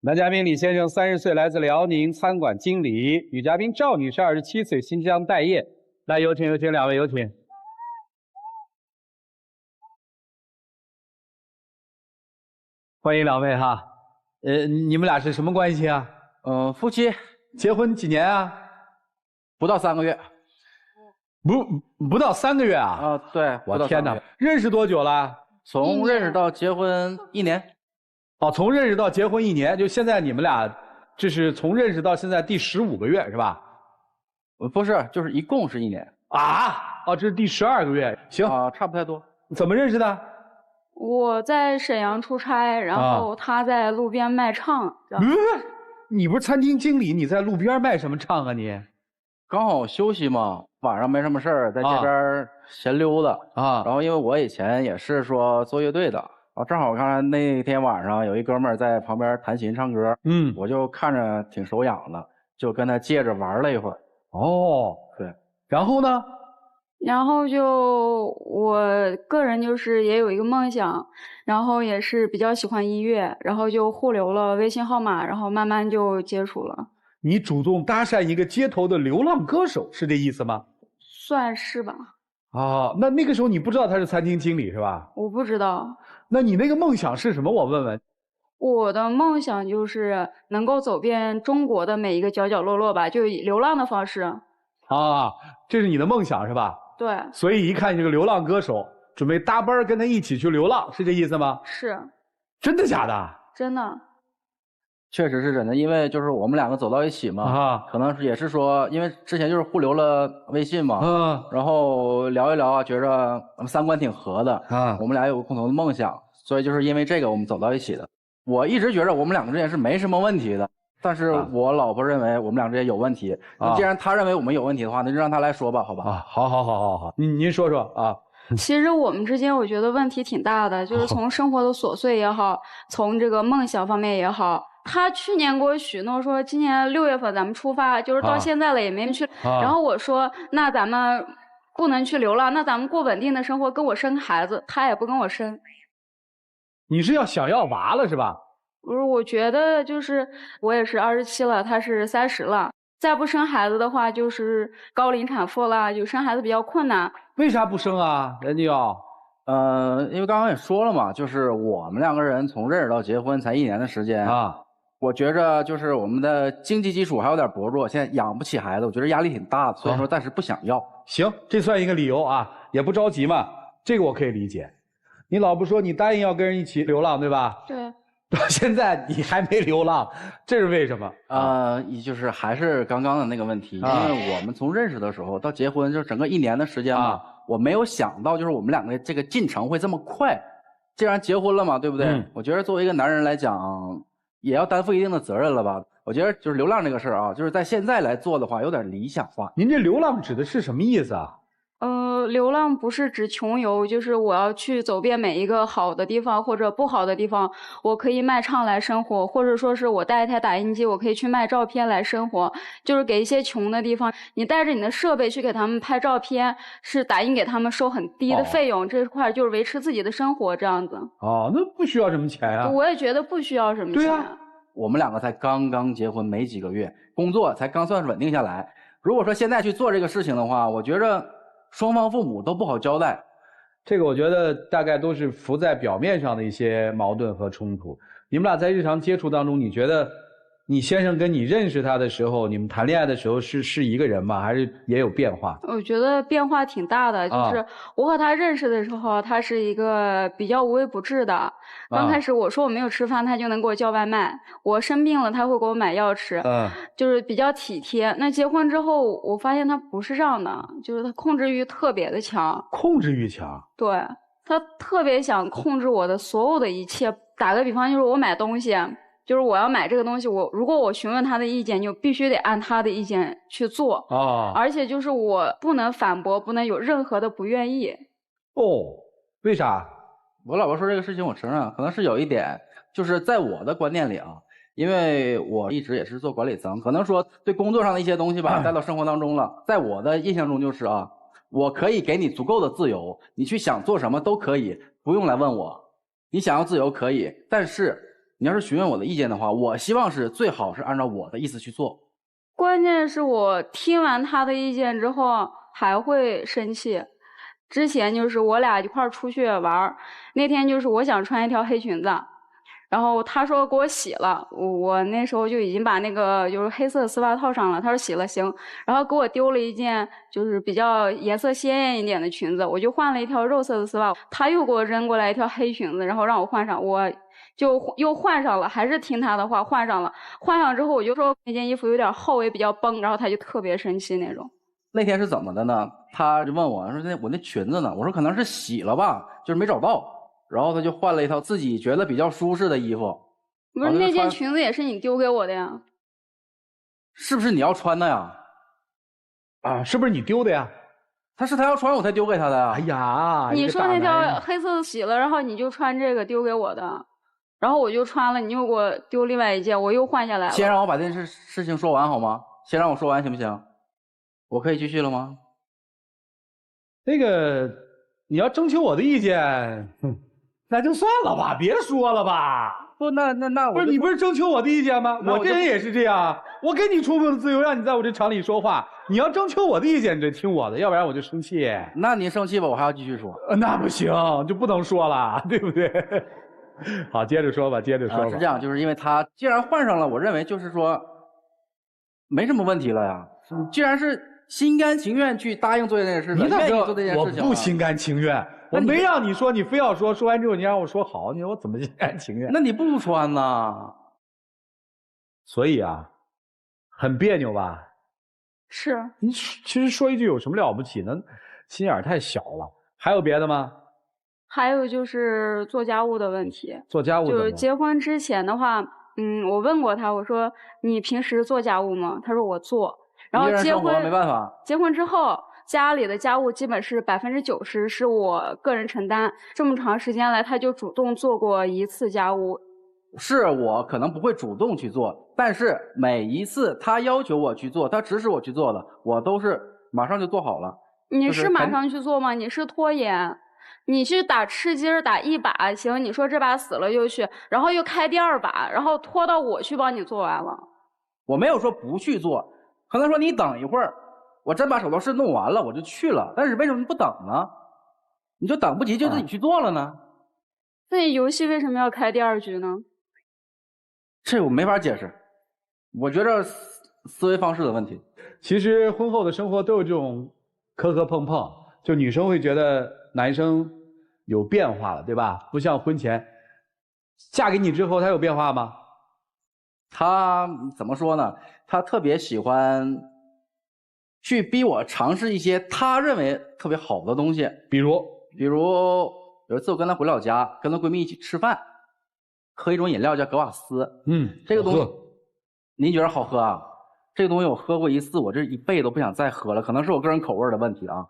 男嘉宾李先生30岁，来自辽宁，餐馆经理；女嘉宾赵女士27岁，新疆待业。来，有请两位，有请。欢迎两位哈。你们俩是什么关系啊？夫妻，结婚几年啊？不到3个月。不到3个月啊？啊，对，我天哪！认识多久了？从认识到结婚1年。哦，从认识到结婚1年，就现在你们俩，这是从认识到现在第15个月是吧？不是，就是一共是1年。啊？哦，这是第12个月。行啊，差不太多。怎么认识的？我在沈阳出差，然后他在路边卖唱。你不是餐厅经理，你在路边卖什么唱啊你？刚好休息嘛，晚上没什么事儿，在这边闲溜达啊。然后因为我以前也是说做乐队的。正好我看那天晚上有一哥们儿在旁边弹琴唱歌，我就看着挺手痒的，就跟他借着玩了一会儿。哦，对，然后呢？然后就我个人就是也有一个梦想，然后也是比较喜欢音乐，然后就互留了微信号码，然后慢慢就接触了。你主动搭讪一个街头的流浪歌手，是这意思吗？算是吧。哦，那个时候你不知道他是餐厅经理是吧？我不知道。那你那个梦想是什么？我问问。我的梦想就是能够走遍中国的每一个角角落落吧，就以流浪的方式。啊，这是你的梦想是吧？对。所以一看这个流浪歌手，准备搭班跟他一起去流浪，是这意思吗？是。真的假的？真的。确实是真的，因为就是我们2个走到一起嘛，可能也是说，因为之前就是互留了微信嘛，然后聊一聊啊，觉着我们3观挺合的我们俩有个共同的梦想，所以就是因为这个我们走到一起的。我一直觉着我们2个之间是没什么问题的，但是我老婆认为我们2个之间有问题。那既然她认为我们有问题的话，那就让她来说吧，好吧？好，您说说啊。其实我们之间我觉得问题挺大的，就是从生活的琐碎也好，从这个梦想方面也好。他去年给我许诺说今年6月份咱们出发，就是到现在了也没去。然后我说那咱们不能去流浪，那咱们过稳定的生活，跟我生孩子，他也不跟我生。你是想要娃了是吧？不是，我觉得就是我也是27了，他是30了，再不生孩子的话就是高龄产妇了，就生孩子比较困难。为啥不生啊？人家要。因为刚刚也说了嘛，就是我们2个人从认识到结婚才1年的时间我觉着就是我们的经济基础还有点薄弱，现在养不起孩子，我觉得压力挺大的，所以说暂时不想要。行，这算一个理由啊，也不着急嘛，这个我可以理解。你老婆说你答应要跟人一起流浪，对吧？对。到现在你还没流浪，这是为什么？就是还是刚刚的那个问题，因为我们从认识的时候到结婚就整个1年的时间嘛，我没有想到就是我们2个这个进程会这么快。既然结婚了嘛，对不对？我觉得作为一个男人来讲，也要担负一定的责任了吧。我觉得就是流浪这个事儿啊，就是在现在来做的话有点理想化。您这流浪指的是什么意思啊？流浪不是指穷游，就是我要去走遍每一个好的地方或者不好的地方，我可以卖唱来生活，或者说是我带一台打印机，我可以去卖照片来生活。就是给一些穷的地方，你带着你的设备去给他们拍照片，是打印给他们收很低的费用，这块就是维持自己的生活这样子。那不需要什么钱啊。我也觉得不需要什么钱。对啊，我们2个才刚刚结婚没几个月，工作才刚算是稳定下来。如果说现在去做这个事情的话，我觉着双方父母都不好交代。这个我觉得大概都是浮在表面上的一些矛盾和冲突。你们俩在日常接触当中，你觉得你先生跟你认识他的时候，你们谈恋爱的时候是一个人吗？还是也有变化？我觉得变化挺大的，就是我和他认识的时候，他是一个比较无微不至的。刚开始我说我没有吃饭，他就能给我叫外卖；我生病了，他会给我买药吃，就是比较体贴。那结婚之后，我发现他不是这样的，就是他控制欲特别的强。控制欲强？对，他特别想控制我的所有的一切。打个比方，就是我买东西。就是我要买这个东西，如果我询问他的意见，就必须得按他的意见去做而且就是我不能反驳，不能有任何的不愿意。为啥？我老婆说这个事情，我承认可能是有一点，就是在我的观念里因为我一直也是做管理层，可能说对工作上的一些东西吧带到生活当中了，在我的印象中就是我可以给你足够的自由，你去想做什么都可以，不用来问我。你想要自由可以，但是你要是询问我的意见的话，我希望是最好是按照我的意思去做。关键是我听完他的意见之后还会生气。之前就是我俩一块儿出去玩，那天就是我想穿一条黑裙子，然后他说给我洗了，我那时候就已经把那个就是黑色丝袜套上了，他说洗了行，然后给我丢了一件就是比较颜色鲜艳一点的裙子，我就换了一条肉色的丝袜，他又给我扔过来一条黑裙子，然后让我换上，我就又换上了，还是听他的话换上了，换上之后我就说那件衣服有点厚也比较崩，然后他就特别生气那种。那天是怎么的呢？他就问我说我那裙子呢？我说可能是洗了吧，就是没找到。然后他就换了一套自己觉得比较舒适的衣服。不是那件裙子也是你丢给我的呀？是不是你要穿的呀？啊，是不是你丢的呀？他要穿我才丢给他的呀。哎呀，你说那条黑色的洗了，然后你就穿这个丢给我的，然后我就穿了，你又给我丢另外一件，我又换下来了。先让我把这件事情说完好吗？先让我说完行不行？我可以继续了吗？那个你要征求我的意见，那就算了吧，别说了吧。不，那我不是你不是征求我的意见吗？我这人也是这样，我给你充分的自由，让你在我这厂里说话。你要征求我的意见，你得听我的，要不然我就生气。那你生气吧，我还要继续说。那不行，就不能说了，对不对？好，接着说吧，接着说吧。是这样，就是因为他既然换上了，我认为就是说没什么问题了呀。既然是心甘情愿去答应做这件事，你愿意做这件事情，我不心甘情愿，我没让你说，你非要说，说完之后你让我说好，你说我怎么心甘情愿？那你不穿呢？所以啊，很别扭吧？是。你其实说一句有什么了不起呢？心眼太小了。还有别的吗？还有就是做家务的问题。做家务就是结婚之前的话，我问过他，我说你平时做家务吗？他说我做。然后结婚没办法，结婚之后，家里的家务基本是90%是我个人承担。这么长时间来，他就主动做过一次家务。是我可能不会主动去做，但是每一次他要求我去做，他指使我去做的，我都是马上就做好了。你是马上去做吗？你是拖延。你去打吃鸡打一把行，你说这把死了就去，然后又开第二把，然后拖到我去帮你做完了。我没有说不去做，可能说你等一会儿，我真把手头事弄完了我就去了，但是为什么你不等呢？你就等不及就自己去做了呢？那你游戏为什么要开第二局呢？这我没法解释，我觉着思维方式的问题。其实婚后的生活都有这种磕磕碰碰，就女生会觉得男生有变化了，对吧？不像婚前。嫁给你之后他有变化吗？他怎么说呢？他特别喜欢去逼我尝试一些他认为特别好的东西，比如有一次我跟他回老家，跟他闺蜜一起吃饭，喝一种饮料叫格瓦斯。这个东西您觉得好喝啊？这个东西我喝过一次，我这一辈子都不想再喝了，可能是我个人口味的问题啊。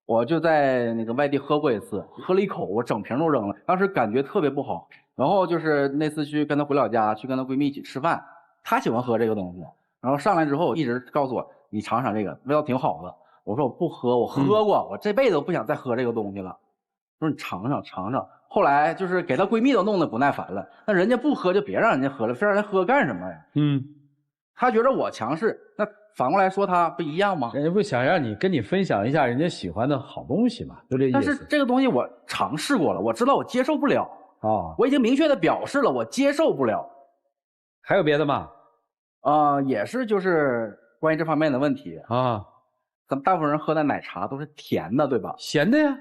我就在那个外地喝过一次，喝了一口，我整瓶都扔了，当时感觉特别不好。然后就是那次去跟她回老家，去跟她闺蜜一起吃饭，她喜欢喝这个东西，然后上来之后一直告诉我你尝尝这个，味道挺好的。我说我不喝，我喝过，我这辈子都不想再喝这个东西了。说你尝尝尝尝。后来就是给她闺蜜都弄得不耐烦了，那人家不喝就别让人家喝了，非让人喝干什么呀？她觉得我强势，那反过来说她不一样吗？人家不想让你跟你分享一下人家喜欢的好东西嘛，就这意思。但是这个东西我尝试过了，我知道我接受不了。我已经明确的表示了，我接受不了。还有别的吗？也是就是关于这方面的问题啊。咱们大部分人喝的奶茶都是甜的，对吧？咸的呀。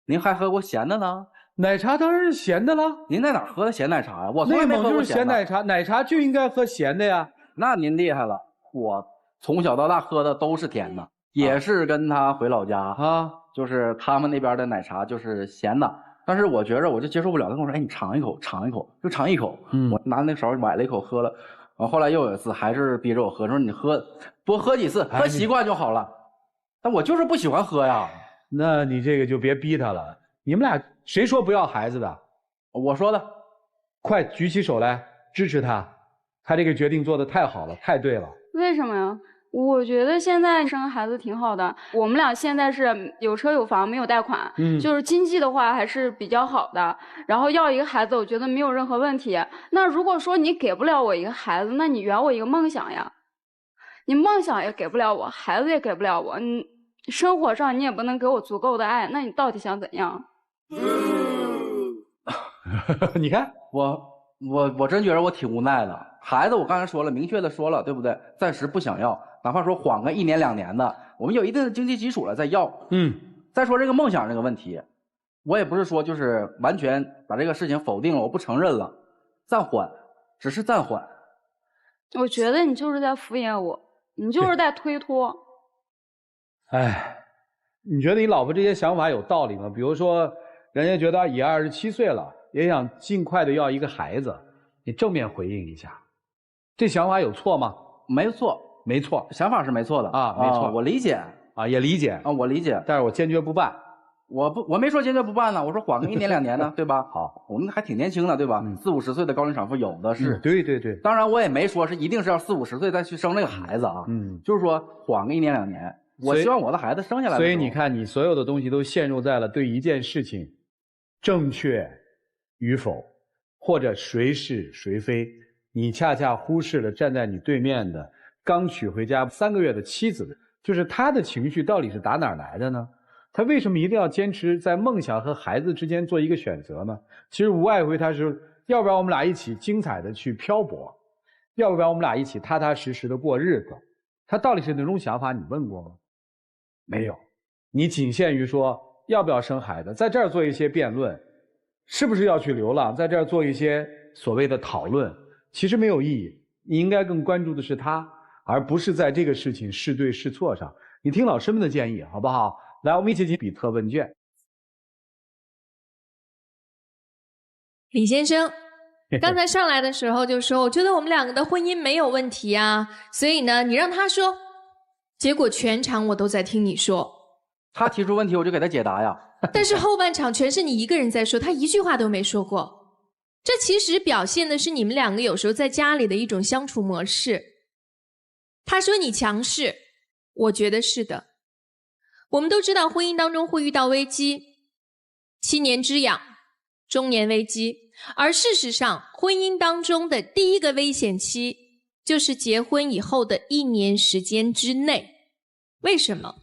您还喝过咸的呢？奶茶当然是咸的了。您在哪儿喝的咸奶茶呀？我从来没喝过咸奶茶，奶茶就应该喝咸的呀。那您厉害了，我从小到大喝的都是甜的，也是跟他回老家就是他们那边的奶茶就是咸的。但是我觉着我就接受不了，他跟我说：“哎，你尝一口，尝一口，就尝一口。”我拿那勺崴了一口喝了，后来又有一次还是逼着我喝，说你喝多喝几次，喝习惯就好了。但我就是不喜欢喝呀。那你这个就别逼他了。你们俩谁说不要孩子的？我说的。快举起手来支持他，他这个决定做得太好了，太对了。为什么呀？我觉得现在生孩子挺好的，我们俩现在是有车有房没有贷款，就是经济的话还是比较好的，然后要一个孩子我觉得没有任何问题。那如果说你给不了我一个孩子，那你圆我一个梦想呀，你梦想也给不了我，孩子也给不了我，你生活上你也不能给我足够的爱，那你到底想怎样？你看我真觉得我挺无奈的。孩子我刚才说了，明确的说了，对不对？暂时不想要，哪怕说缓个1年2年的，我们有一定的经济基础了再要。再说这个梦想这个问题，我也不是说就是完全把这个事情否定了，我不承认了，暂缓，只是暂缓。我觉得你就是在敷衍我，你就是在推脱。哎，你觉得你老婆这些想法有道理吗？比如说，人家觉得也27岁了，也想尽快的要一个孩子，你正面回应一下，这想法有错吗？没错，没错，想法是没错的啊，没错，我理解啊，也理解啊，我理解，但是我坚决不办。我没说坚决不办呢，我说缓个1年2年呢，对吧？好，我们还挺年轻的，对吧？40、50岁的高龄产妇有的是。对对对。当然我也没说是一定是要40、50岁再去生这个孩子啊。就是说缓个1年2年，我希望我的孩子生下来。所以你看，你所有的东西都陷入在了对一件事情正确与否，或者谁是谁非，你恰恰忽视了站在你对面的刚娶回家3个月的妻子，就是她的情绪到底是打哪儿来的呢？他为什么一定要坚持在梦想和孩子之间做一个选择呢？其实无外乎他是要不然我们俩一起精彩的去漂泊，要不然我们俩一起踏踏实实的过日子。他到底是哪种想法？你问过吗？没有，你仅限于说要不要生孩子，在这儿做一些辩论，是不是要去流浪，在这儿做一些所谓的讨论，其实没有意义。你应该更关注的是他，而不是在这个事情是对是错上。你听老师们的建议好不好？来，我们一起进比特问卷。李先生，刚才上来的时候就说，我觉得我们两个的婚姻没有问题啊，所以呢，你让他说。结果全场我都在听你说。他提出问题，我就给他解答呀。但是后半场全是你一个人在说，他一句话都没说过。这其实表现的是你们两个有时候在家里的一种相处模式。他说你强势，我觉得是的。我们都知道婚姻当中会遇到危机，7年之痒，中年危机。而事实上，婚姻当中的第一个危险期就是结婚以后的1年时间之内。为什么？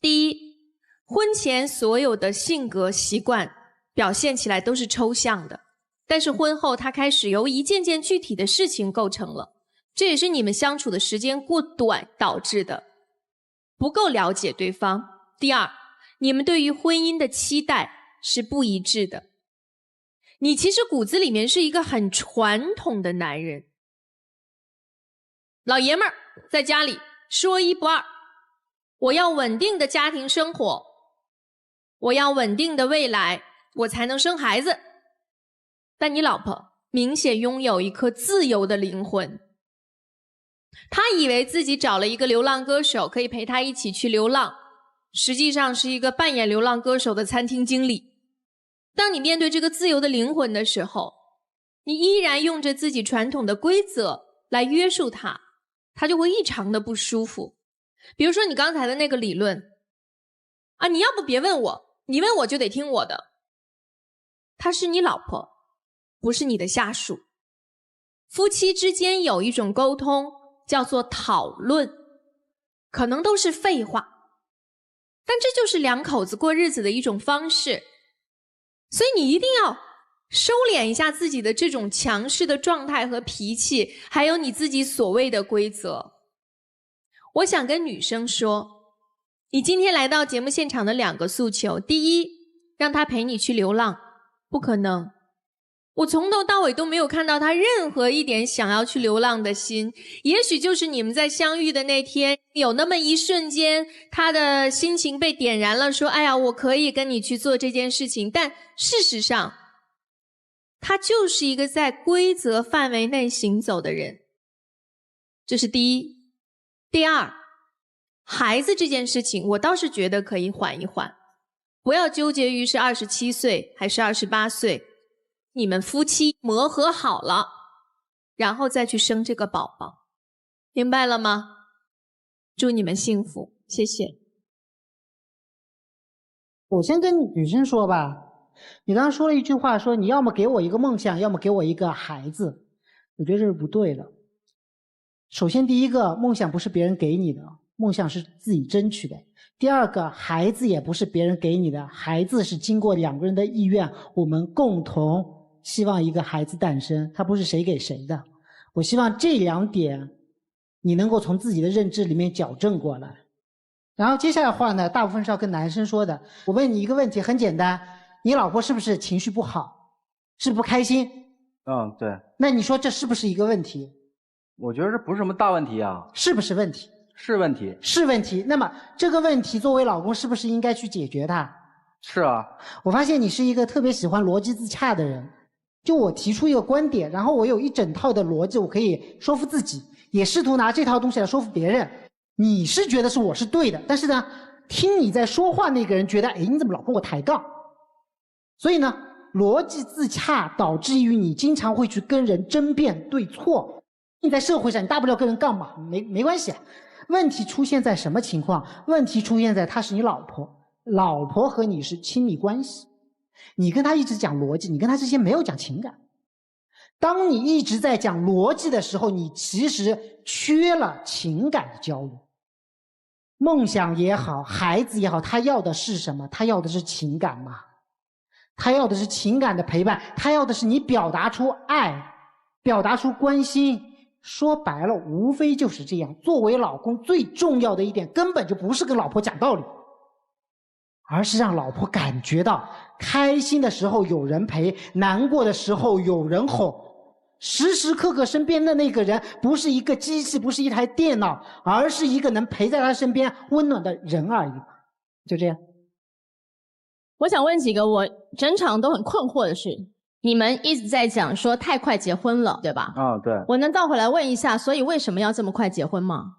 第一，婚前所有的性格习惯表现起来都是抽象的，但是婚后它开始由一件件具体的事情构成了，这也是你们相处的时间过短导致的。不够了解对方。第二，你们对于婚姻的期待是不一致的。你其实骨子里面是一个很传统的男人，老爷们儿在家里说一不二，我要稳定的家庭生活，我要稳定的未来，我才能生孩子。但你老婆明显拥有一颗自由的灵魂，他以为自己找了一个流浪歌手可以陪他一起去流浪，实际上是一个扮演流浪歌手的餐厅经理。当你面对这个自由的灵魂的时候，你依然用着自己传统的规则来约束他，他就会异常的不舒服。比如说你刚才的那个理论啊，你要不别问我，你问我就得听我的。她是你老婆，不是你的下属。夫妻之间有一种沟通叫做讨论，可能都是废话，但这就是两口子过日子的一种方式。所以你一定要收敛一下自己的这种强势的状态和脾气，还有你自己所谓的规则。我想跟女生说，你今天来到节目现场的2个诉求，第一，让他陪你去流浪，不可能。我从头到尾都没有看到他任何一点想要去流浪的心，也许就是你们在相遇的那天，有那么一瞬间，他的心情被点燃了，说，哎呀，我可以跟你去做这件事情，但事实上，他就是一个在规则范围内行走的人。这是第一。第二，孩子这件事情，我倒是觉得可以缓一缓，不要纠结于是27岁还是28岁。你们夫妻磨合好了，然后再去生这个宝宝，明白了吗？祝你们幸福，谢谢。我先跟女生说吧，你刚刚说了一句话，说你要么给我一个梦想，要么给我一个孩子，我觉得这是不对的。首先第一个，梦想不是别人给你的，梦想是自己争取的。第二个，孩子也不是别人给你的，孩子是经过2个人的意愿，我们共同希望一个孩子诞生，他不是谁给谁的。我希望这2点你能够从自己的认知里面矫正过来。然后接下来的话呢，大部分是要跟男生说的。我问你一个问题，很简单，你老婆是不是情绪不好，是不开心？嗯，对。那你说这是不是一个问题？我觉得这不是什么大问题啊。是不是问题？是问题。是问题。那么这个问题作为老公是不是应该去解决它？是啊。我发现你是一个特别喜欢逻辑自洽的人。就我提出一个观点，然后我有一整套的逻辑，我可以说服自己，也试图拿这套东西来说服别人。你是觉得是我是对的，但是呢，听你在说话那个人觉得，哎，你怎么老跟我抬杠？所以呢，逻辑自洽导致于你经常会去跟人争辩对错。你在社会上，你大不了跟人杠嘛，没关系。问题出现在什么情况？问题出现在她是你老婆，老婆和你是亲密关系，你跟她一直讲逻辑，你跟她之间没有讲情感。当你一直在讲逻辑的时候，你其实缺了情感的交流。梦想也好，孩子也好，他要的是什么？他要的是情感嘛？他要的是情感的陪伴，他要的是你表达出爱，表达出关心。说白了，无非就是这样。作为老公最重要的一点，根本就不是跟老婆讲道理，而是让老婆感觉到开心的时候有人陪，难过的时候有人哄。时时刻刻身边的那个人不是一个机器，不是一台电脑，而是一个能陪在他身边温暖的人而已。就这样。我想问几个我整场都很困惑的事。你们一直在讲说太快结婚了，对吧？啊，对。我能倒回来问一下，所以为什么要这么快结婚吗？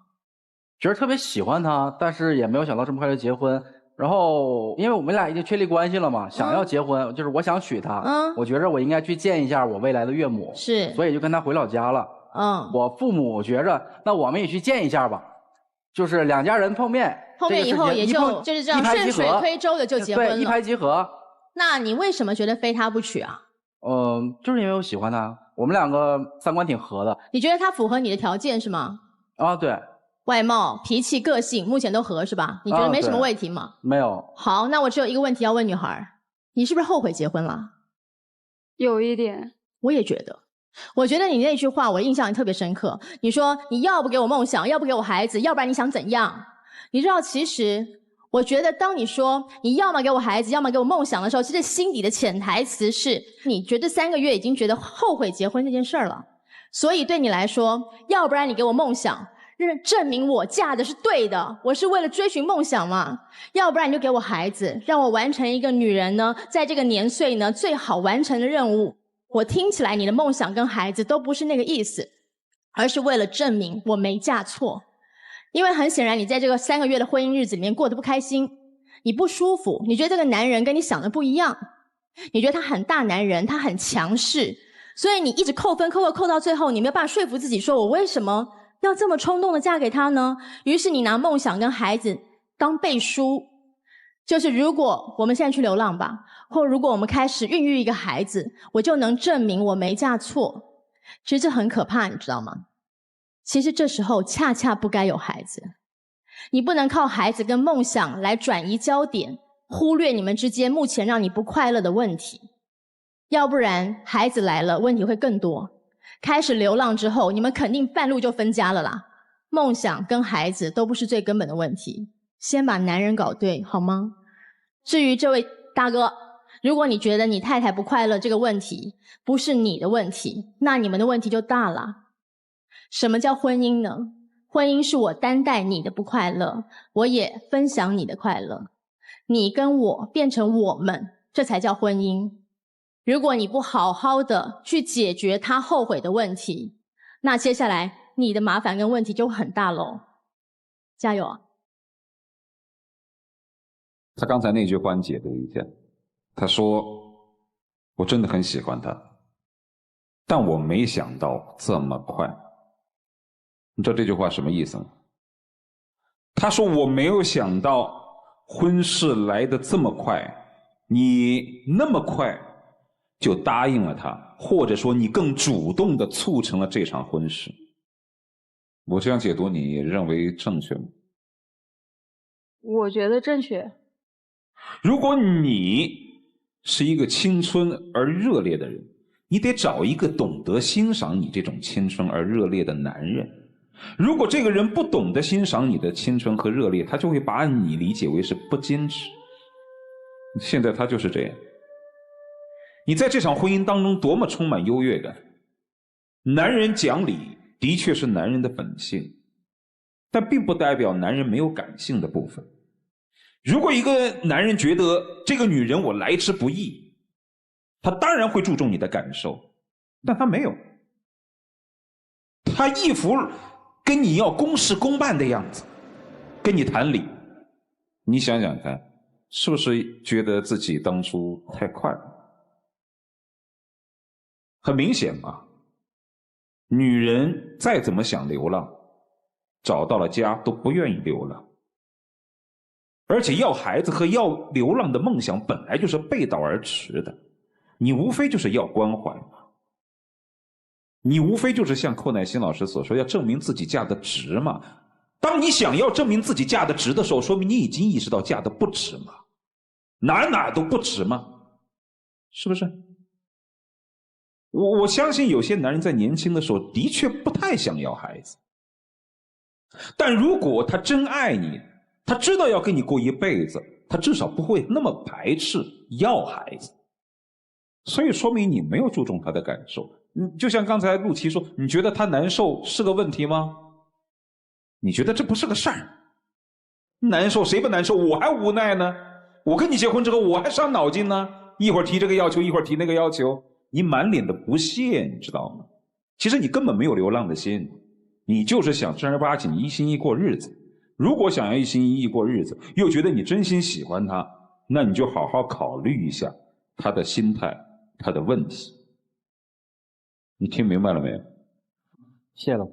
觉得特别喜欢他，但是也没有想到这么快就结婚。然后因为我们俩已经确立关系了嘛，想要结婚，就是我想娶她，我觉着我应该去见一下我未来的岳母，是，所以就跟他回老家了。我父母觉着那我们也去见一下吧，就是2家人碰面以后也就是这样顺水推舟的就结婚了，对，一拍即合。那你为什么觉得非他不娶啊？就是因为我喜欢他，我们2个3观挺合的。你觉得他符合你的条件是吗？啊，对。外貌、脾气、个性目前都合是吧？你觉得没什么问题吗？没有。好，那我只有一个问题要问女孩，你是不是后悔结婚了？有一点。我也觉得。我觉得你那句话我印象也特别深刻，你说你要不给我梦想，要不给我孩子，要不然你想怎样？你知道其实我觉得当你说你要么给我孩子，要么给我梦想的时候，其实心底的潜台词是你觉得3个月已经觉得后悔结婚这件事儿了。所以对你来说，要不然你给我梦想，证明我嫁的是对的，我是为了追寻梦想嘛。要不然你就给我孩子，让我完成一个女人呢在这个年岁呢最好完成的任务。我听起来你的梦想跟孩子都不是那个意思，而是为了证明我没嫁错。因为很显然你在这个3个月的婚姻日子里面过得不开心，你不舒服，你觉得这个男人跟你想的不一样，你觉得他很大男人，他很强势，所以你一直扣分扣到最后，你没有办法说服自己说我为什么要这么冲动的嫁给他呢？于是你拿梦想跟孩子当背书，就是如果我们现在去流浪吧，或如果我们开始孕育一个孩子，我就能证明我没嫁错。其实这很可怕，你知道吗？其实这时候恰恰不该有孩子，你不能靠孩子跟梦想来转移焦点，忽略你们之间目前让你不快乐的问题。要不然孩子来了，问题会更多。开始流浪之后，你们肯定半路就分家了啦。梦想跟孩子都不是最根本的问题，先把男人搞对，好吗？至于这位大哥，如果你觉得你太太不快乐这个问题不是你的问题，那你们的问题就大了。什么叫婚姻呢？婚姻是我担待你的不快乐，我也分享你的快乐，你跟我变成我们，这才叫婚姻。如果你不好好的去解决他后悔的问题，那接下来你的麻烦跟问题就很大咯。加油啊！他刚才那句欢解的一下，他说我真的很喜欢他，但我没想到这么快。你知道这句话什么意思吗？他说我没有想到婚事来得这么快，你那么快就答应了他，或者说你更主动地促成了这场婚事。我这样解读你认为正确吗？我觉得正确。如果你是一个青春而热烈的人，你得找一个懂得欣赏你这种青春而热烈的男人。如果这个人不懂得欣赏你的青春和热烈，他就会把你理解为是不坚持。现在他就是这样。你在这场婚姻当中多么充满优越感。男人讲理的确是男人的本性，但并不代表男人没有感性的部分。如果一个男人觉得这个女人我来之不易，他当然会注重你的感受，但他没有，他一副跟你要公事公办的样子跟你谈理。你想想看，是不是觉得自己当初太快了？很明显嘛，女人再怎么想流浪，找到了家都不愿意流浪。而且要孩子和要流浪的梦想本来就是背道而驰的，你无非就是要关怀嘛，你无非就是像寇乃馨老师所说，要证明自己嫁得值嘛。当你想要证明自己嫁得值的时候，说明你已经意识到嫁得不值嘛，哪都不值嘛，是不是？我相信有些男人在年轻的时候的确不太想要孩子，但如果他真爱你，他知道要跟你过一辈子，他至少不会那么排斥要孩子。所以说明你没有注重他的感受。就像刚才陆琪说，你觉得他难受是个问题吗？你觉得这不是个事儿。难受谁不难受？我还无奈呢。我跟你结婚之后我还伤脑筋呢，一会儿提这个要求，一会儿提那个要求，你满脸的不屑，你知道吗？其实你根本没有流浪的心，你就是想正儿八经一心一意过日子。如果想要一心一意过日子，又觉得你真心喜欢他，那你就好好考虑一下他的心态，他的问题。你听明白了没有？谢了。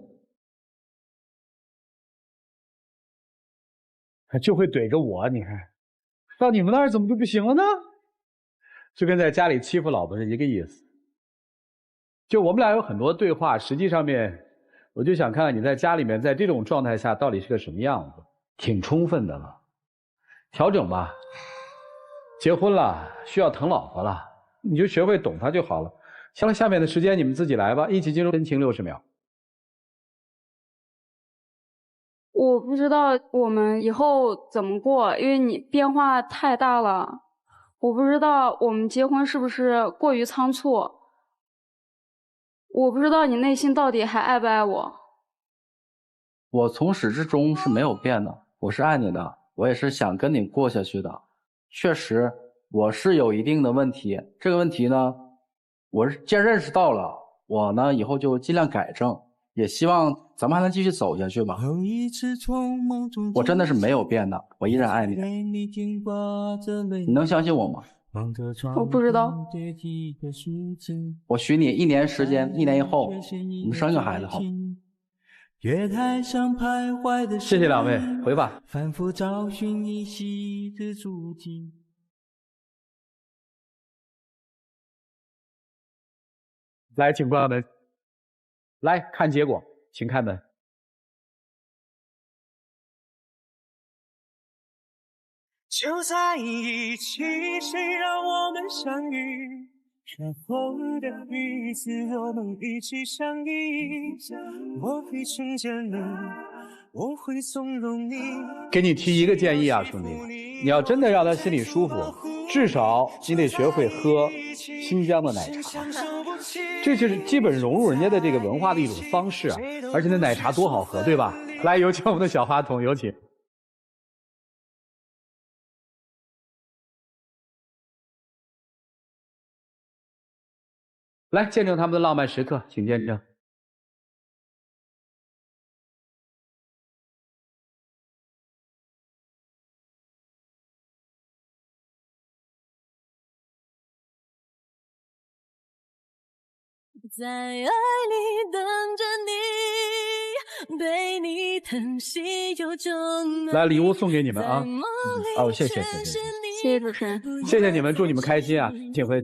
就会怼着我，你看，到你们那儿怎么就不行了呢？就跟在家里欺负老婆是一个意思。就我们俩有很多对话，实际上面我就想看看你在家里面在这种状态下到底是个什么样子，挺充分的了。调整吧，结婚了需要疼老婆了，你就学会懂她就好了。行了，下面的时间你们自己来吧，一起进入真情60秒。我不知道我们以后怎么过，因为你变化太大了。我不知道我们结婚是不是过于仓促。我不知道你内心到底还爱不爱我。我从始至终是没有变的，我是爱你的，我也是想跟你过下去的。确实我是有一定的问题，这个问题呢我是既然认识到了，我呢以后就尽量改正，也希望咱们还能继续走下去吧。我真的是没有变的，我依然爱你。你能相信我吗？我不知道。我许你1年时间，1年以后我们生一个孩子好。谢谢2位，回吧。来，请关门。来看结果，请开门。就在一起，谁让我们相遇？然后的日子，我们一起相依。我会成全你，我会纵容你。给你提一个建议啊，兄弟，你要真的让他心里舒服，至少你得学会喝新疆的奶茶，这就是基本融入人家的这个文化的一种方式啊。而且那奶茶多好喝，对吧？来，有请我们的小话筒，有请。来见证他们的浪漫时刻，请见证。在爱里等着你，来，礼物送给你们啊！哦，谢谢主持人，谢谢你们，祝你们开心啊！请回。